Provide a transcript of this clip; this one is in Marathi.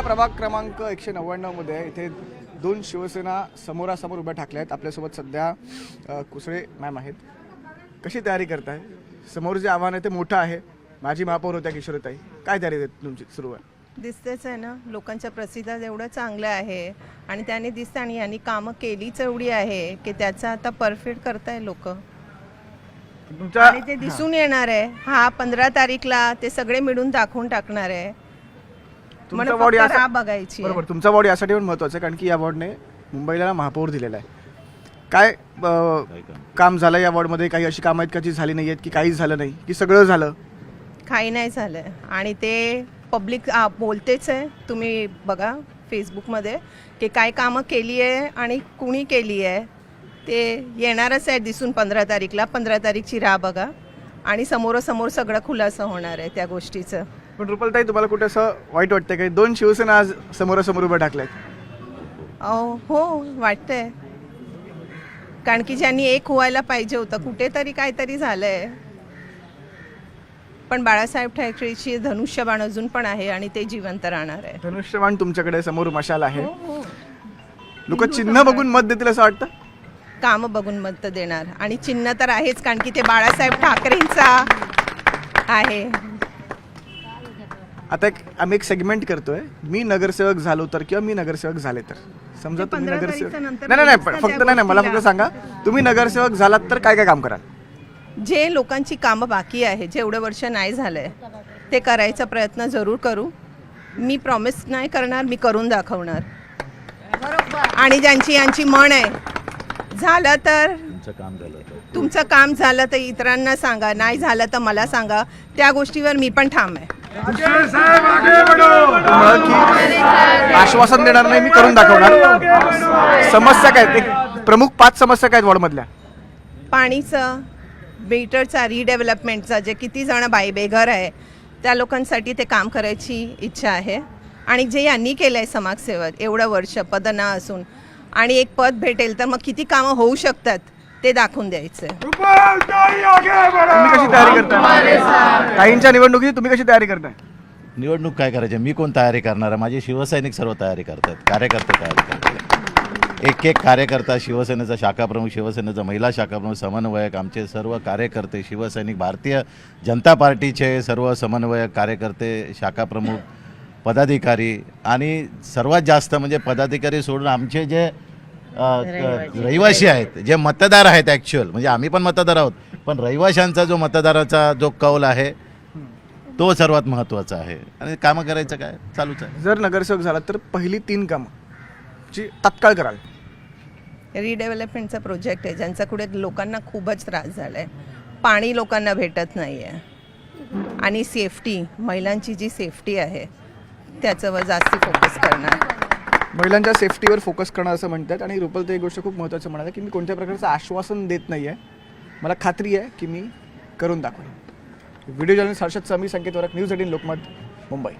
पेठा प्रभाग क्रमांक 199 मध्ये इथे दोन शिवसेना समोरासमोर उभ्या ठाकल्या आहेत। आपल्यासोबत सध्या कुसळे मॅम आहेत। कशी तयारी करताय? समोर जे आव्हान आहे ते मोठं आहे। माझी महापौर होत्या किशोरीताई, काय तयारी तुमची सुरू आहे? दिसतेच आहे ना, लोकांच्या प्रसिद्ध एवढं चांगलं आहे आणि त्याने दिसतं आणि यांनी कामं केलीच एवढी आहे की त्याचा आता परफेक्ट करताय लोक आणि ते दिसून येणार आहे। हा 15 तारीखला ते सगळे मिळून दाखवून टाकणार आहे। तुमचा वॉर्ड राह बघायची बरोबर, तुमचा वॉर्ड यासाठी पण महत्त्वाचा आहे कारण की या वॉर्डने मुंबईला महापौर दिलेला आहे। काय काम झालं या वॉर्डमध्ये? काही अशी कामं आहेत का जी झाली नाही आहेत, की काहीच झालं नाही, की सगळं झालं? काही नाही झालं आणि ते पब्लिक बोलतेच आहे। तुम्ही बघा फेसबुकमध्ये की काय कामं केली आहे आणि कुणी केली आहे ते येणारच आहे दिसून 15 तारीखला। 15 तारीखची राह बघा आणि समोरासमोर सगळं खुलासा होणार आहे त्या गोष्टीचं। पण रुपालताई, तुम्हाला कुठे असं वाईट वाटतं की दोन शिवसेना आज समोरासमोर उभ्या ठाकल्यात? हो वाटतंय, कारण की ज्यांनी एक व्हायला पाहिजे होतं कुठेतरी काहीतरी झालंय। पण बाळासाहेब ठाकरेची धनुष्यबाण अजून पण आहे आणि ते जिवंत राहणार आहे। धनुष्यबाण तुमच्याकडे समोर मशाल आहे। लोक चिन्ह बघून मत देतील असं वाटतं? काम बघून मत देणार आणि चिन्ह तर आहेच, कारण की ते बाळासाहेब ठाकरेंचा आहे। आता आम्ही एक सेगमेंट करतोय, मी नगरसेवक झालो तर किंवा मी नगरसेवक झाले तर। समजा तुम्ही नगरसेवक नाही, फक्त नाही, मला फक्त सांगा तुम्ही नगरसेवक झालात तर काय काय काम कराल? जे लोकांची कामं बाकी आहे, जे एवढं वर्ष नाही झालंय ते करायचा प्रयत्न जरूर करू। मी प्रॉमिस नाही करणार, मी करून दाखवणार। आणि ज्यांची यांची म्हण आहे, झालं तर तुमचं काम झालं तर इतरांना सांगा, नाही झालं तर मला सांगा, त्या गोष्टीवर मी पण ठाम आहे। आश्वासन देणार नाही, मी करून दाखवणार। समस्या काय आहेत? प्रमुख 5 समस्या काय आहेत वॉर्डमधल्या? पाणीचं, मीटरचा, रिडेव्हलपमेंटचा, जे किती जण बेघर आहे त्या लोकांसाठी ते काम करायची इच्छा आहे। आणि जे यांनी केलं आहे समाजसेवक एवढं वर्ष पद ना असून आणि एक पद भेटेल तर मग किती कामं होऊ शकतात ते दाखवून द्यायचं। तुम्ही कशी तयारी करताय? काहींच्या निवडणुकीची तुम्ही कशी तयारी करताय? निवडणूक काय करायची, मी कोण तयारी करणार आहे? माझे शिवसैनिक सर्व तयारी करतात, कार्यकर्ते तयारी करतात। एक कार्यकर्ता, शिवसेनेचा शाखाप्रमुख, शिवसेनेचा महिला शाखाप्रमुख, समन्वयक, आमचे सर्व कार्यकर्ते, शिवसैनिक, भारतीय जनता पार्टीचे सर्व समन्वयक, कार्यकर्ते, शाखाप्रमुख, पदाधिकारी आणि सर्वात जास्त म्हणजे पदाधिकारी सोडून आमचे जे रहिवासी आहेत, जे मतदार आहेत ॲक्च्युअल, म्हणजे आम्ही पण मतदार आहोत, पण रहिवाशांचा जो मतदाराचा जो कौल आहे तो सर्वात महत्त्वाचा आहे। आणि कामं करायचं काय चालूच आहे। जर नगरसेवक झाला तर पहिली 3 कामं जी तात्काळ कराल? रिडेव्हलपमेंटचा प्रोजेक्ट आहे ज्यांचा कुठे लोकांना खूपच त्रास झाला आहे। पाणी लोकांना भेटत नाही आहे आणि सेफ्टी, महिलांची जी सेफ्टी आहे त्याच्यावर जास्ती फोकस करणार। महिलांच्या सेफ्टीवर फोकस करणार असं म्हणतात। आणि रुपालताई एक गोष्ट खूप महत्त्वाचं म्हणाले की मी कोणत्या प्रकारचं आश्वासन देत नाही आहे, मला खात्री आहे की मी करून दाखवेन। व्हिडिओ जर्नलिस्ट हर्षद समी, संकेत वरक, न्यूज 18 लोकमत, मुंबई।